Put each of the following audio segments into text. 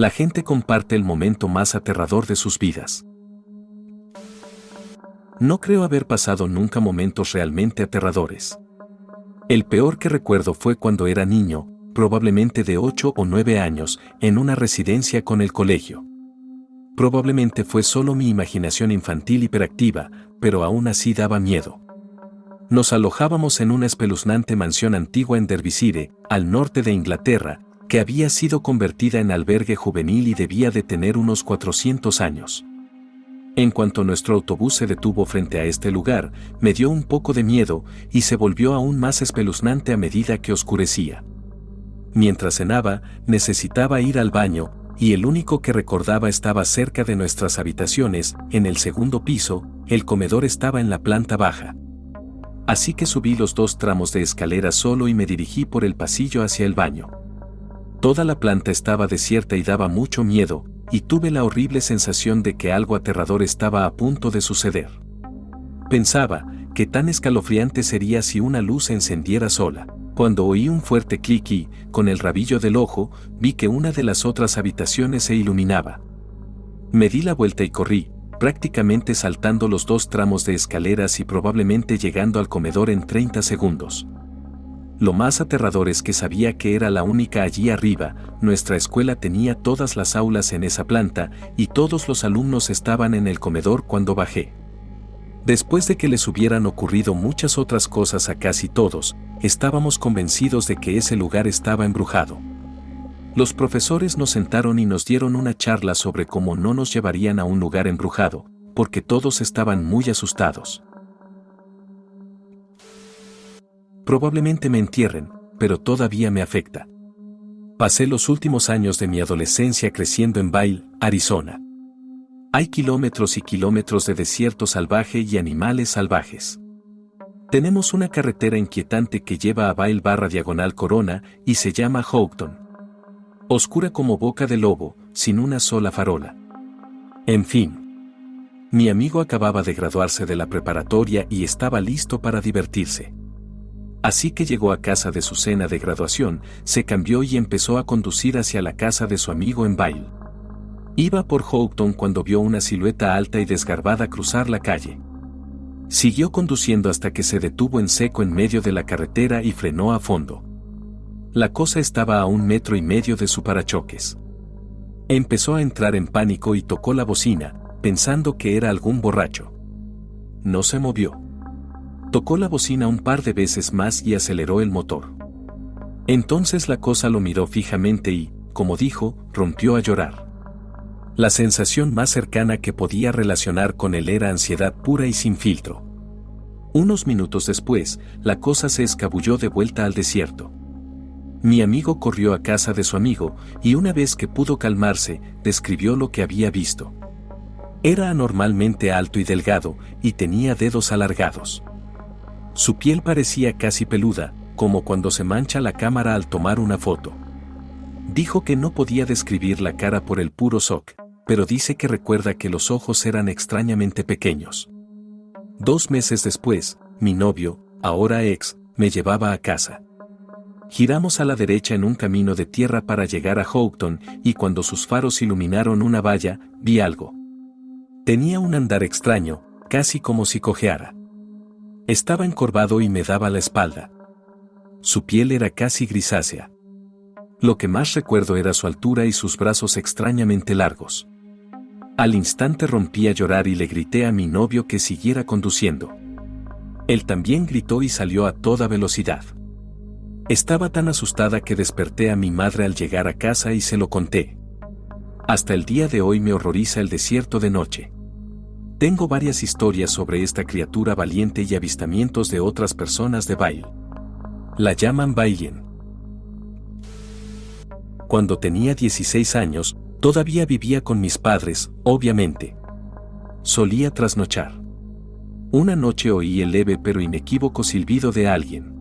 La gente comparte el momento más aterrador de sus vidas. No creo haber pasado nunca momentos realmente aterradores. El peor que recuerdo fue cuando era niño, probablemente de 8 o 9 años, en una residencia con el colegio. Probablemente fue solo mi imaginación infantil hiperactiva, pero aún así daba miedo. Nos alojábamos en una espeluznante mansión antigua en Derbyshire, al norte de Inglaterra, que había sido convertida en albergue juvenil y debía de tener unos 400 años. En cuanto nuestro autobús se detuvo frente a este lugar, me dio un poco de miedo y se volvió aún más espeluznante a medida que oscurecía. Mientras cenaba, necesitaba ir al baño, y el único que recordaba estaba cerca de nuestras habitaciones, en el segundo piso. El comedor estaba en la planta baja. Así que subí los 2 tramos de escalera solo y me dirigí por el pasillo hacia el baño. Toda la planta estaba desierta y daba mucho miedo, y tuve la horrible sensación de que algo aterrador estaba a punto de suceder. Pensaba, qué tan escalofriante sería si una luz se encendiera sola. Cuando oí un fuerte clic y, con el rabillo del ojo, vi que una de las otras habitaciones se iluminaba. Me di la vuelta y corrí, prácticamente saltando los 2 tramos de escaleras y probablemente llegando al comedor en 30 segundos. Lo más aterrador es que sabía que era la única allí arriba. Nuestra escuela tenía todas las aulas en esa planta y todos los alumnos estaban en el comedor cuando bajé. Después de que les hubieran ocurrido muchas otras cosas a casi todos, estábamos convencidos de que ese lugar estaba embrujado. Los profesores nos sentaron y nos dieron una charla sobre cómo no nos llevarían a un lugar embrujado, porque todos estaban muy asustados. Probablemente me entierren, pero todavía me afecta. Pasé los últimos años de mi adolescencia creciendo en Vail, Arizona. Hay kilómetros y kilómetros de desierto salvaje y animales salvajes. Tenemos una carretera inquietante que lleva a Vail/Corona y se llama Houghton. Oscura como boca de lobo, sin una sola farola. En fin. Mi amigo acababa de graduarse de la preparatoria y estaba listo para divertirse. Así que llegó a casa de su cena de graduación, se cambió y empezó a conducir hacia la casa de su amigo en Vail. Iba por Houghton cuando vio una silueta alta y desgarbada cruzar la calle. Siguió conduciendo hasta que se detuvo en seco en medio de la carretera y frenó a fondo. La cosa estaba a 1,5 metros de su parachoques. Empezó a entrar en pánico y tocó la bocina, pensando que era algún borracho. No se movió. Tocó la bocina un par de veces más y aceleró el motor. Entonces la cosa lo miró fijamente y, como dijo, rompió a llorar. La sensación más cercana que podía relacionar con él era ansiedad pura y sin filtro. Unos minutos después, la cosa se escabulló de vuelta al desierto. Mi amigo corrió a casa de su amigo y una vez que pudo calmarse, describió lo que había visto. Era anormalmente alto y delgado y tenía dedos alargados. Su piel parecía casi peluda, como cuando se mancha la cámara al tomar una foto. Dijo que no podía describir la cara por el puro shock, pero dice que recuerda que los ojos eran extrañamente pequeños. 2 meses después, mi novio, ahora ex, me llevaba a casa. Giramos a la derecha en un camino de tierra para llegar a Houghton y cuando sus faros iluminaron una valla, vi algo. Tenía un andar extraño, casi como si cojeara. Estaba encorvado y me daba la espalda. Su piel era casi grisácea. Lo que más recuerdo era su altura y sus brazos extrañamente largos. Al instante rompí a llorar y le grité a mi novio que siguiera conduciendo. Él también gritó y salió a toda velocidad. Estaba tan asustada que desperté a mi madre al llegar a casa y se lo conté. Hasta el día de hoy me horroriza el desierto de noche. Tengo varias historias sobre esta criatura valiente y avistamientos de otras personas de Vail. La llaman Vailien. Cuando tenía 16 años, todavía vivía con mis padres, obviamente. Solía trasnochar. Una noche oí el leve pero inequívoco silbido de alguien.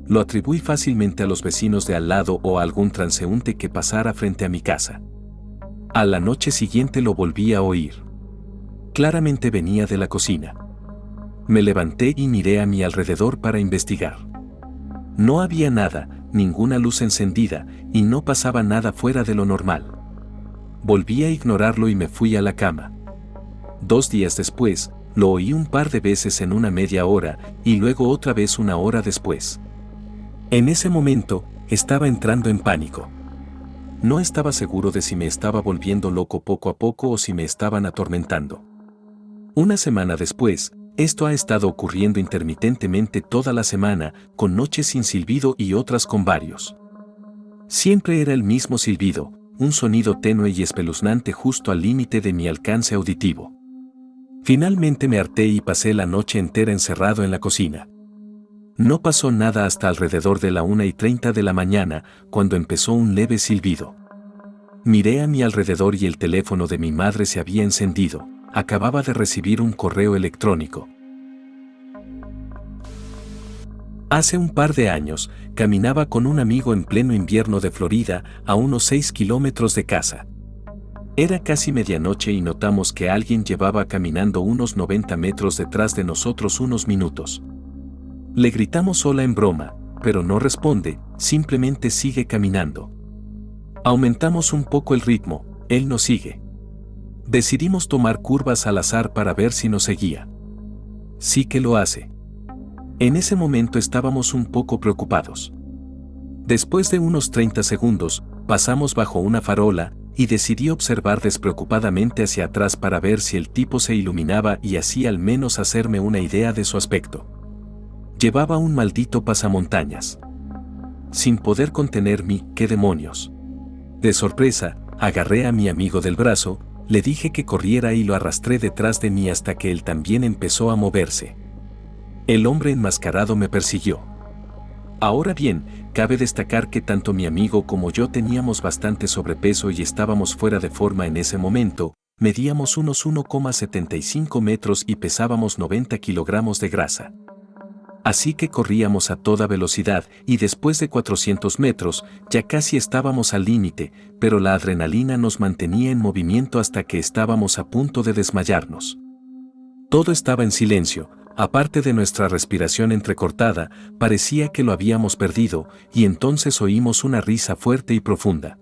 Lo atribuí fácilmente a los vecinos de al lado o a algún transeúnte que pasara frente a mi casa. A la noche siguiente lo volví a oír. Claramente venía de la cocina. Me levanté y miré a mi alrededor para investigar. No había nada, ninguna luz encendida, y no pasaba nada fuera de lo normal. Volví a ignorarlo y me fui a la cama. 2 días después, lo oí un par de veces en una media hora y luego otra vez una hora después. En ese momento, estaba entrando en pánico. No estaba seguro de si me estaba volviendo loco poco a poco o si me estaban atormentando. Una semana después, esto ha estado ocurriendo intermitentemente toda la semana, con noches sin silbido y otras con varios. Siempre era el mismo silbido, un sonido tenue y espeluznante justo al límite de mi alcance auditivo. Finalmente me harté y pasé la noche entera encerrado en la cocina. No pasó nada hasta alrededor de la 1:30 de la mañana, cuando empezó un leve silbido. Miré a mi alrededor y el teléfono de mi madre se había encendido. Acababa de recibir un correo electrónico. Hace un par de años, caminaba con un amigo en pleno invierno de Florida, a unos 6 kilómetros de casa. Era casi medianoche y notamos que alguien llevaba caminando unos 90 metros detrás de nosotros unos minutos. Le gritamos hola en broma, pero no responde, simplemente sigue caminando. Aumentamos un poco el ritmo, él nos sigue. Decidimos tomar curvas al azar para ver si nos seguía. Sí que lo hace. En ese momento estábamos un poco preocupados. Después de unos 30 segundos, pasamos bajo una farola y decidí observar despreocupadamente hacia atrás para ver si el tipo se iluminaba y así al menos hacerme una idea de su aspecto. Llevaba un maldito pasamontañas. Sin poder contener ¿qué demonios? De sorpresa, agarré a mi amigo del brazo, le dije que corriera y lo arrastré detrás de mí hasta que él también empezó a moverse. El hombre enmascarado me persiguió. Ahora bien, cabe destacar que tanto mi amigo como yo teníamos bastante sobrepeso y estábamos fuera de forma en ese momento, medíamos unos 1,75 metros y pesábamos 90 kilogramos de grasa. Así que corríamos a toda velocidad y después de 400 metros ya casi estábamos al límite, pero la adrenalina nos mantenía en movimiento hasta que estábamos a punto de desmayarnos. Todo estaba en silencio, aparte de nuestra respiración entrecortada, parecía que lo habíamos perdido, y entonces oímos una risa fuerte y profunda.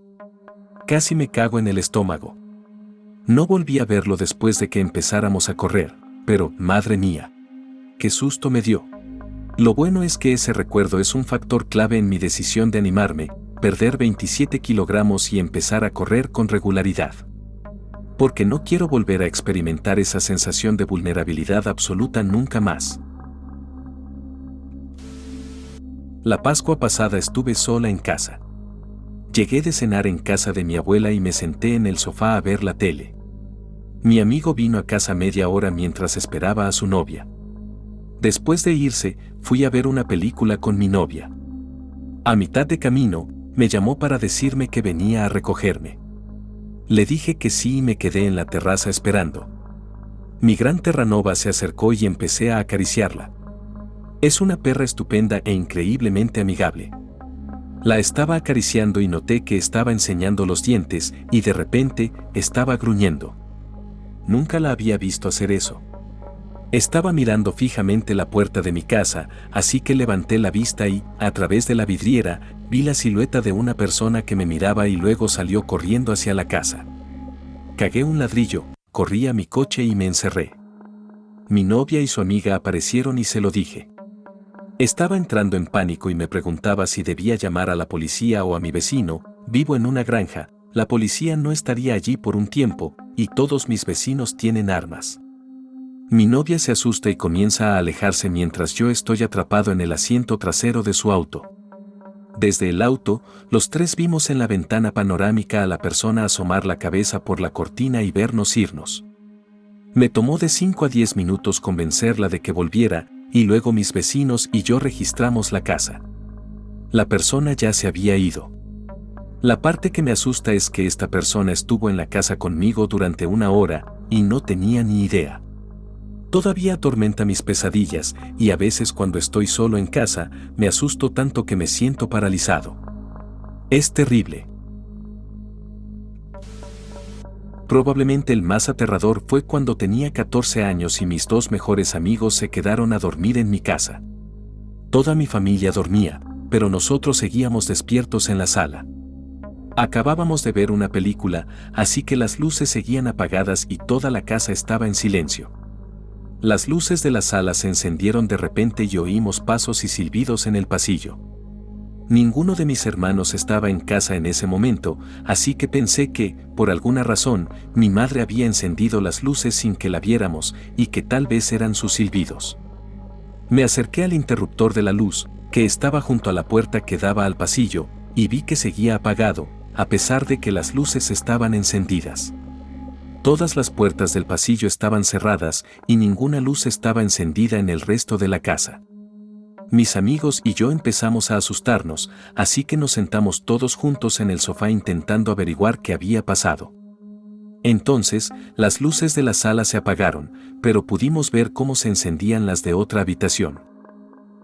Casi me cago en el estómago. No volví a verlo después de que empezáramos a correr, pero, madre mía, qué susto me dio. Lo bueno es que ese recuerdo es un factor clave en mi decisión de animarme, perder 27 kilogramos y empezar a correr con regularidad. Porque no quiero volver a experimentar esa sensación de vulnerabilidad absoluta nunca más. La Pascua pasada estuve sola en casa. Llegué de cenar en casa de mi abuela y me senté en el sofá a ver la tele. Mi amigo vino a casa media hora mientras esperaba a su novia. Después de irse, fui a ver una película con mi novia. A mitad de camino, me llamó para decirme que venía a recogerme. Le dije que sí y me quedé en la terraza esperando. Mi gran Terranova se acercó y empecé a acariciarla. Es una perra estupenda e increíblemente amigable. La estaba acariciando y noté que estaba enseñando los dientes y de repente estaba gruñendo. Nunca la había visto hacer eso. Estaba mirando fijamente la puerta de mi casa, así que levanté la vista y, a través de la vidriera, vi la silueta de una persona que me miraba y luego salió corriendo hacia la casa. Cagué un ladrillo, corrí a mi coche y me encerré. Mi novia y su amiga aparecieron y se lo dije. Estaba entrando en pánico y me preguntaba si debía llamar a la policía o a mi vecino. Vivo en una granja, la policía no estaría allí por un tiempo, y todos mis vecinos tienen armas. Mi novia se asusta y comienza a alejarse mientras yo estoy atrapado en el asiento trasero de su auto. Desde el auto, los tres vimos en la ventana panorámica a la persona asomar la cabeza por la cortina y vernos irnos. Me tomó de 5 a 10 minutos convencerla de que volviera, y luego mis vecinos y yo registramos la casa. La persona ya se había ido. La parte que me asusta es que esta persona estuvo en la casa conmigo durante 1 hora, y no tenía ni idea. Todavía atormenta mis pesadillas, y a veces cuando estoy solo en casa, me asusto tanto que me siento paralizado. Es terrible. Probablemente el más aterrador fue cuando tenía 14 años y mis 2 mejores amigos se quedaron a dormir en mi casa. Toda mi familia dormía, pero nosotros seguíamos despiertos en la sala. Acabábamos de ver una película, así que las luces seguían apagadas y toda la casa estaba en silencio. Las luces de la sala se encendieron de repente y oímos pasos y silbidos en el pasillo. Ninguno de mis hermanos estaba en casa en ese momento, así que pensé que, por alguna razón, mi madre había encendido las luces sin que la viéramos y que tal vez eran sus silbidos. Me acerqué al interruptor de la luz, que estaba junto a la puerta que daba al pasillo, y vi que seguía apagado, a pesar de que las luces estaban encendidas. Todas las puertas del pasillo estaban cerradas y ninguna luz estaba encendida en el resto de la casa. Mis amigos y yo empezamos a asustarnos, así que nos sentamos todos juntos en el sofá intentando averiguar qué había pasado. Entonces, las luces de la sala se apagaron, pero pudimos ver cómo se encendían las de otra habitación.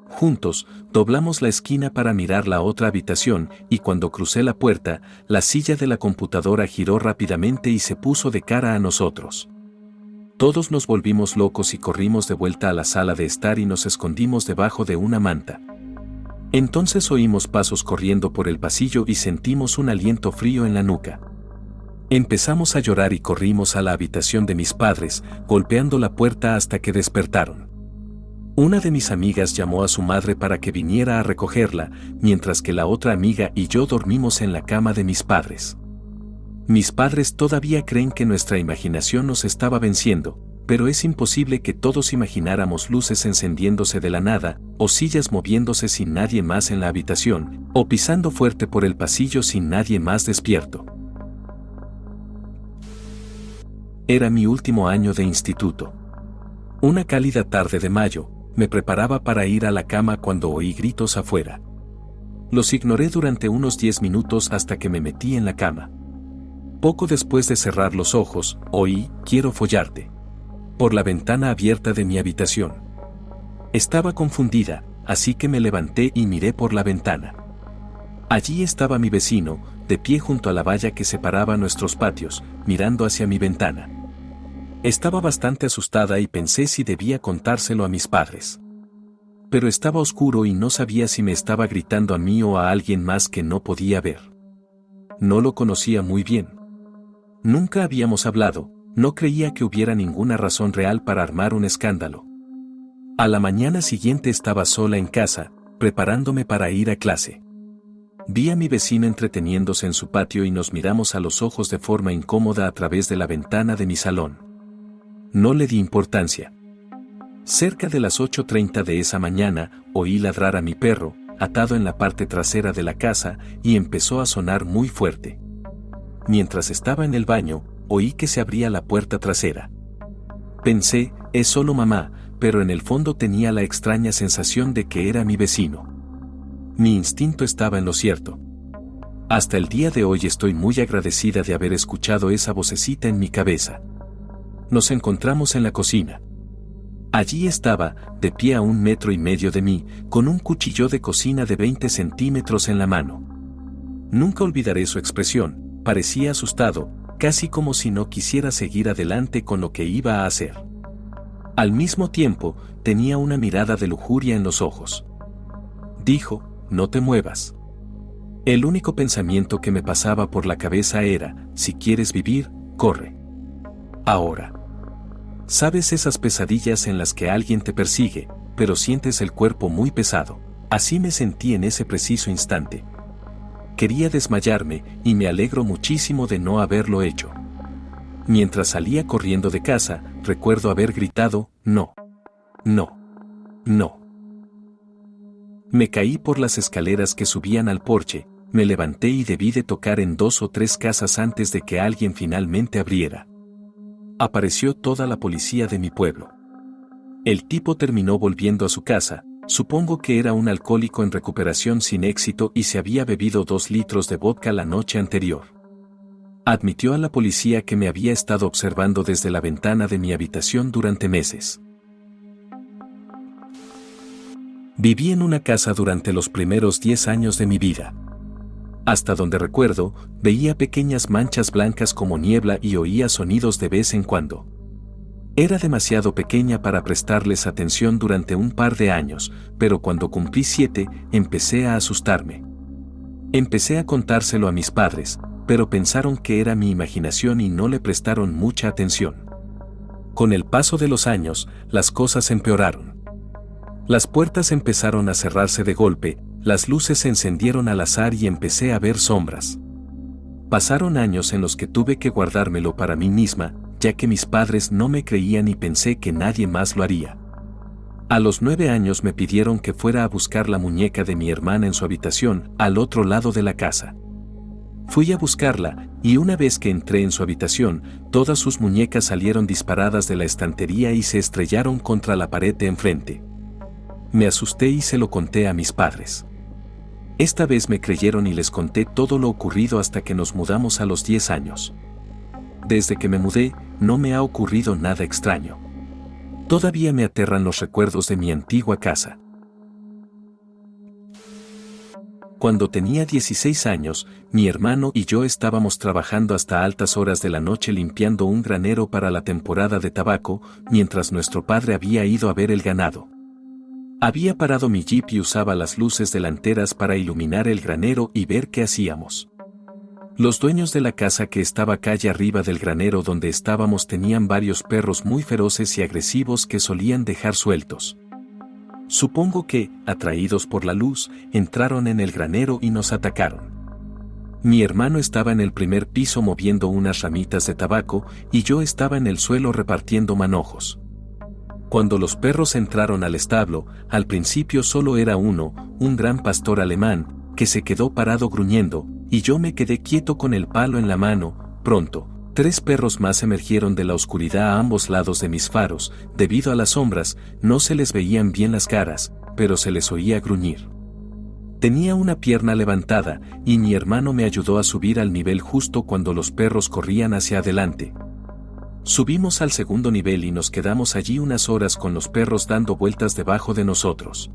Juntos, doblamos la esquina para mirar la otra habitación y cuando crucé la puerta, la silla de la computadora giró rápidamente y se puso de cara a nosotros. Todos nos volvimos locos y corrimos de vuelta a la sala de estar y nos escondimos debajo de una manta. Entonces oímos pasos corriendo por el pasillo y sentimos un aliento frío en la nuca. Empezamos a llorar y corrimos a la habitación de mis padres, golpeando la puerta hasta que despertaron. Una de mis amigas llamó a su madre para que viniera a recogerla, mientras que la otra amiga y yo dormimos en la cama de mis padres. Mis padres todavía creen que nuestra imaginación nos estaba venciendo, pero es imposible que todos imagináramos luces encendiéndose de la nada, o sillas moviéndose sin nadie más en la habitación, o pisando fuerte por el pasillo sin nadie más despierto. Era mi último año de instituto. Una cálida tarde de mayo, me preparaba para ir a la cama cuando oí gritos afuera. Los ignoré durante unos 10 minutos hasta que me metí en la cama. Poco después de cerrar los ojos, oí "quiero follarte" por la ventana abierta de mi habitación. Estaba confundida, así que me levanté y miré por la ventana. Allí estaba mi vecino, de pie junto a la valla que separaba nuestros patios, mirando hacia mi ventana. Estaba bastante asustada y pensé si debía contárselo a mis padres. Pero estaba oscuro y no sabía si me estaba gritando a mí o a alguien más que no podía ver. No lo conocía muy bien. Nunca habíamos hablado, no creía que hubiera ninguna razón real para armar un escándalo. A la mañana siguiente estaba sola en casa, preparándome para ir a clase. Vi a mi vecino entreteniéndose en su patio y nos miramos a los ojos de forma incómoda a través de la ventana de mi salón. No le di importancia. Cerca de las 8:30 de esa mañana, oí ladrar a mi perro, atado en la parte trasera de la casa, y empezó a sonar muy fuerte. Mientras estaba en el baño, oí que se abría la puerta trasera. Pensé, es solo mamá, pero en el fondo tenía la extraña sensación de que era mi vecino. Mi instinto estaba en lo cierto. Hasta el día de hoy estoy muy agradecida de haber escuchado esa vocecita en mi cabeza. Nos encontramos en la cocina. Allí estaba, de pie a 1,5 metros de mí, con un cuchillo de cocina de 20 centímetros en la mano. Nunca olvidaré su expresión. Parecía asustado, casi como si no quisiera seguir adelante con lo que iba a hacer. Al mismo tiempo, tenía una mirada de lujuria en los ojos. Dijo, "No te muevas". El único pensamiento que me pasaba por la cabeza era, si quieres vivir, corre. Ahora. ¿Sabes esas pesadillas en las que alguien te persigue, pero sientes el cuerpo muy pesado? Así me sentí en ese preciso instante. Quería desmayarme, y me alegro muchísimo de no haberlo hecho. Mientras salía corriendo de casa, recuerdo haber gritado, "No. No. No". Me caí por las escaleras que subían al porche, me levanté y debí de tocar en 2 o 3 casas antes de que alguien finalmente abriera. Apareció toda la policía de mi pueblo. El tipo terminó volviendo a su casa. Supongo que era un alcohólico en recuperación sin éxito y se había bebido 2 litros de vodka la noche anterior. Admitió a la policía que me había estado observando desde la ventana de mi habitación durante meses. Viví en una casa durante los primeros 10 años de mi vida. Hasta donde recuerdo, veía pequeñas manchas blancas como niebla y oía sonidos de vez en cuando. Era demasiado pequeña para prestarles atención durante un par de años, pero cuando cumplí 7, empecé a asustarme. Empecé a contárselo a mis padres, pero pensaron que era mi imaginación y no le prestaron mucha atención. Con el paso de los años, las cosas empeoraron. Las puertas empezaron a cerrarse de golpe, las luces se encendieron al azar y empecé a ver sombras. Pasaron años en los que tuve que guardármelo para mí misma, ya que mis padres no me creían y pensé que nadie más lo haría. A los 9 años me pidieron que fuera a buscar la muñeca de mi hermana en su habitación, al otro lado de la casa. Fui a buscarla, y una vez que entré en su habitación, todas sus muñecas salieron disparadas de la estantería y se estrellaron contra la pared de enfrente. Me asusté y se lo conté a mis padres. Esta vez me creyeron y les conté todo lo ocurrido hasta que nos mudamos a los 10 años. Desde que me mudé, no me ha ocurrido nada extraño. Todavía me aterran los recuerdos de mi antigua casa. Cuando tenía 16 años, mi hermano y yo estábamos trabajando hasta altas horas de la noche limpiando un granero para la temporada de tabaco, mientras nuestro padre había ido a ver el ganado. Había parado mi jeep y usaba las luces delanteras para iluminar el granero y ver qué hacíamos. Los dueños de la casa que estaba calle arriba del granero donde estábamos tenían varios perros muy feroces y agresivos que solían dejar sueltos. Supongo que, atraídos por la luz, entraron en el granero y nos atacaron. Mi hermano estaba en el primer piso moviendo unas ramitas de tabaco y yo estaba en el suelo repartiendo manojos. Cuando los perros entraron al establo, al principio solo era uno, un gran pastor alemán, que se quedó parado gruñendo, y yo me quedé quieto con el palo en la mano. Pronto, 3 perros más emergieron de la oscuridad a ambos lados de mis faros. Debido a las sombras, no se les veían bien las caras, pero se les oía gruñir. Tenía una pierna levantada, y mi hermano me ayudó a subir al nivel justo cuando los perros corrían hacia adelante. Subimos al segundo nivel y nos quedamos allí unas horas con los perros dando vueltas debajo de nosotros.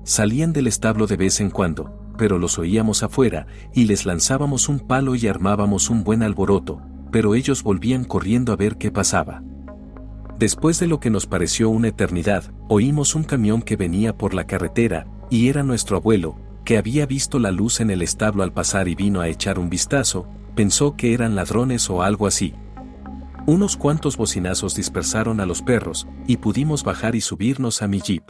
Salían del establo de vez en cuando, pero los oíamos afuera, y les lanzábamos un palo y armábamos un buen alboroto, pero ellos volvían corriendo a ver qué pasaba. Después de lo que nos pareció una eternidad, oímos un camión que venía por la carretera, y era nuestro abuelo, que había visto la luz en el establo al pasar y vino a echar un vistazo. Pensó que eran ladrones o algo así. Unos cuantos bocinazos dispersaron a los perros, y pudimos bajar y subirnos a mi jeep.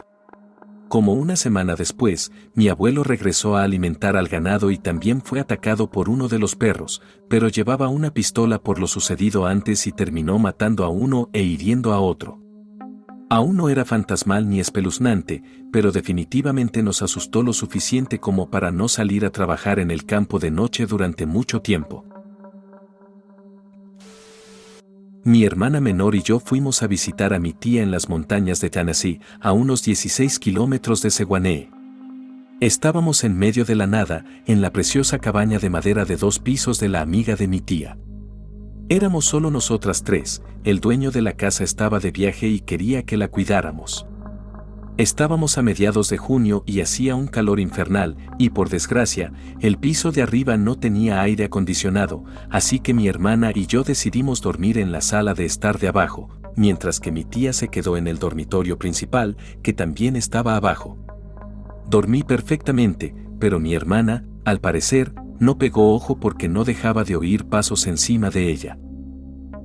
Como una semana después, mi abuelo regresó a alimentar al ganado y también fue atacado por uno de los perros, pero llevaba una pistola por lo sucedido antes y terminó matando a uno e hiriendo a otro. Aún no era fantasmal ni espeluznante, pero definitivamente nos asustó lo suficiente como para no salir a trabajar en el campo de noche durante mucho tiempo. Mi hermana menor y yo fuimos a visitar a mi tía en las montañas de Tennessee, a unos 16 kilómetros de Sewanee. Estábamos en medio de la nada, en la preciosa cabaña de madera de 2 pisos de la amiga de mi tía. Éramos solo nosotras 3, el dueño de la casa estaba de viaje y quería que la cuidáramos. Estábamos a mediados de junio y hacía un calor infernal, y por desgracia, el piso de arriba no tenía aire acondicionado, así que mi hermana y yo decidimos dormir en la sala de estar de abajo, mientras que mi tía se quedó en el dormitorio principal, que también estaba abajo. Dormí perfectamente, pero mi hermana, al parecer, no pegó ojo porque no dejaba de oír pasos encima de ella.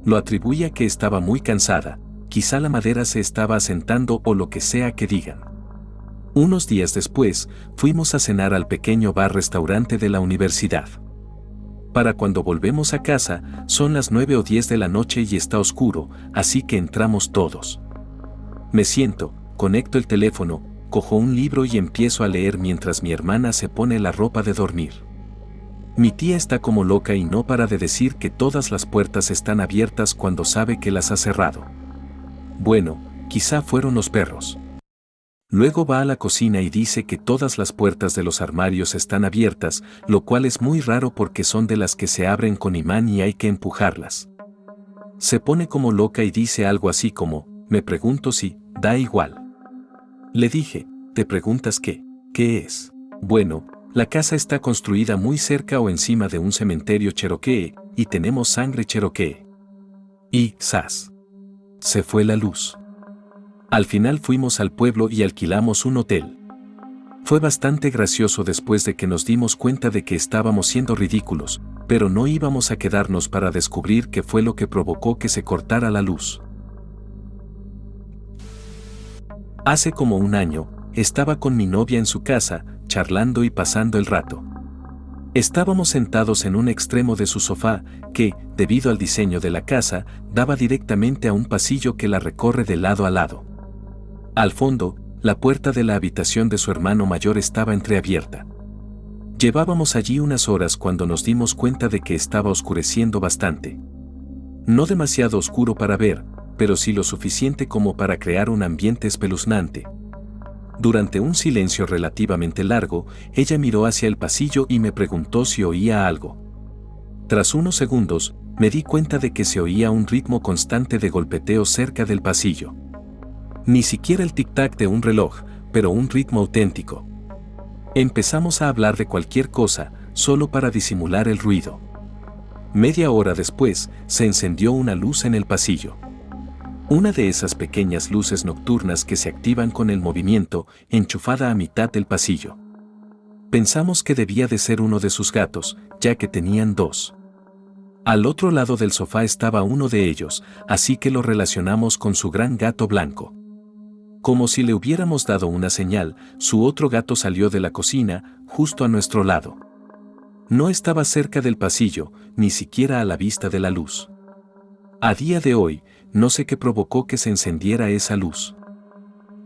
Lo atribuía a que estaba muy cansada. Quizá la madera se estaba asentando o lo que sea que digan. Unos días después, fuimos a cenar al pequeño bar-restaurante de la universidad. Para cuando volvemos a casa, son las 9 o 10 de la noche y está oscuro, así que entramos todos. Me siento, conecto el teléfono, cojo un libro y empiezo a leer mientras mi hermana se pone la ropa de dormir. Mi tía está como loca y no para de decir que todas las puertas están abiertas cuando sabe que las ha cerrado. Bueno, quizá fueron los perros. Luego va a la cocina y dice que todas las puertas de los armarios están abiertas, lo cual es muy raro porque son de las que se abren con imán y hay que empujarlas. Se pone como loca y dice algo así como, me pregunto si, da igual. Le dije, ¿te preguntas qué? ¿Qué es? Bueno, la casa está construida muy cerca o encima de un cementerio cherokee, y tenemos sangre cherokee. Y, ¡zas! Se fue la luz. Al final fuimos al pueblo y alquilamos un hotel. Fue bastante gracioso después de que nos dimos cuenta de que estábamos siendo ridículos, pero no íbamos a quedarnos para descubrir qué fue lo que provocó que se cortara la luz. Hace como un año, estaba con mi novia en su casa, charlando y pasando el rato. Estábamos sentados en un extremo de su sofá, que, debido al diseño de la casa, daba directamente a un pasillo que la recorre de lado a lado. Al fondo, la puerta de la habitación de su hermano mayor estaba entreabierta. Llevábamos allí unas horas cuando nos dimos cuenta de que estaba oscureciendo bastante. No demasiado oscuro para ver, pero sí lo suficiente como para crear un ambiente espeluznante. Durante un silencio relativamente largo, ella miró hacia el pasillo y me preguntó si oía algo. Tras unos segundos, me di cuenta de que se oía un ritmo constante de golpeteo cerca del pasillo. Ni siquiera el tic-tac de un reloj, pero un ritmo auténtico. Empezamos a hablar de cualquier cosa, solo para disimular el ruido. Media hora después, se encendió una luz en el pasillo. Una de esas pequeñas luces nocturnas que se activan con el movimiento, enchufada a mitad del pasillo. Pensamos que debía de ser uno de sus gatos, ya que tenían dos. Al otro lado del sofá estaba uno de ellos, así que lo relacionamos con su gran gato blanco. Como si le hubiéramos dado una señal, su otro gato salió de la cocina, justo a nuestro lado. No estaba cerca del pasillo, ni siquiera a la vista de la luz. A día de hoy, no sé qué provocó que se encendiera esa luz.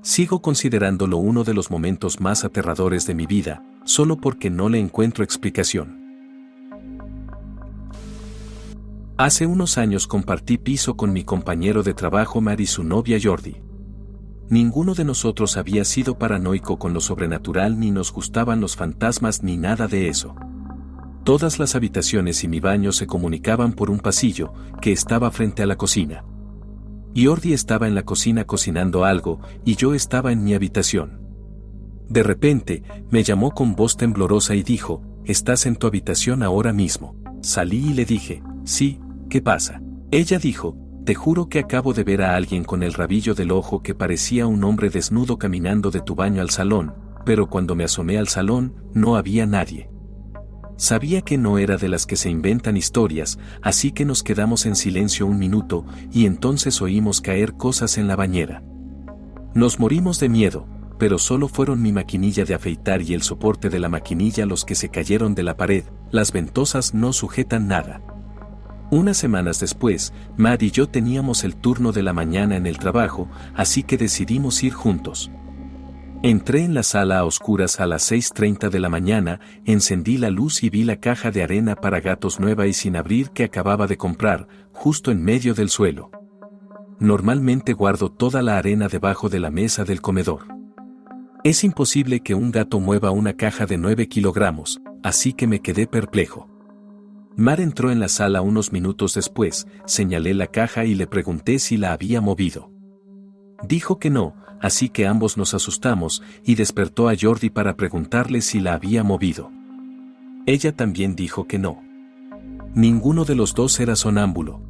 Sigo considerándolo uno de los momentos más aterradores de mi vida, solo porque no le encuentro explicación. Hace unos años compartí piso con mi compañero de trabajo Mar y su novia Jordi. Ninguno de nosotros había sido paranoico con lo sobrenatural ni nos gustaban los fantasmas ni nada de eso. Todas las habitaciones y mi baño se comunicaban por un pasillo que estaba frente a la cocina. Jordi estaba en la cocina cocinando algo y yo estaba en mi habitación. De repente, me llamó con voz temblorosa y dijo, «¿Estás en tu habitación ahora mismo?» Salí y le dije, «Sí, ¿qué pasa?» Ella dijo, «Te juro que acabo de ver a alguien con el rabillo del ojo que parecía un hombre desnudo caminando de tu baño al salón, pero cuando me asomé al salón, no había nadie». Sabía que no era de las que se inventan historias, así que nos quedamos en silencio un minuto y entonces oímos caer cosas en la bañera. Nos morimos de miedo, pero solo fueron mi maquinilla de afeitar y el soporte de la maquinilla los que se cayeron de la pared, las ventosas no sujetan nada. Unas semanas después, Matt y yo teníamos el turno de la mañana en el trabajo, así que decidimos ir juntos. Entré en la sala a oscuras a las 6:30 de la mañana, encendí la luz y vi la caja de arena para gatos nueva y sin abrir que acababa de comprar, justo en medio del suelo. Normalmente guardo toda la arena debajo de la mesa del comedor. Es imposible que un gato mueva una caja de 9 kilogramos, así que me quedé perplejo. Mar entró en la sala unos minutos después, señalé la caja y le pregunté si la había movido. Dijo que no, así que ambos nos asustamos y despertó a Jordi para preguntarle si la había movido. Ella también dijo que no. Ninguno de los dos era sonámbulo.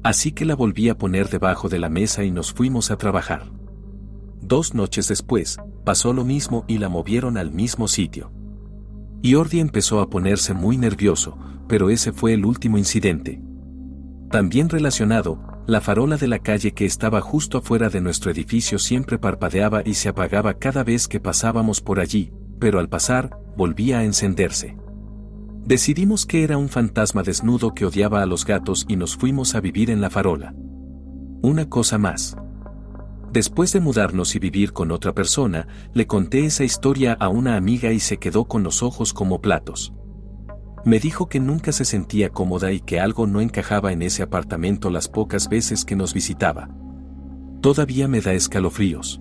Así que la volví a poner debajo de la mesa y nos fuimos a trabajar. 2 noches después, pasó lo mismo y la movieron al mismo sitio. Jordi empezó a ponerse muy nervioso, pero ese fue el último incidente. También relacionado, la farola de la calle que estaba justo afuera de nuestro edificio siempre parpadeaba y se apagaba cada vez que pasábamos por allí, pero al pasar, volvía a encenderse. Decidimos que era un fantasma desnudo que odiaba a los gatos y nos fuimos a vivir en la farola. Una cosa más. Después de mudarnos y vivir con otra persona, le conté esa historia a una amiga y se quedó con los ojos como platos. Me dijo que nunca se sentía cómoda y que algo no encajaba en ese apartamento las pocas veces que nos visitaba. Todavía me da escalofríos.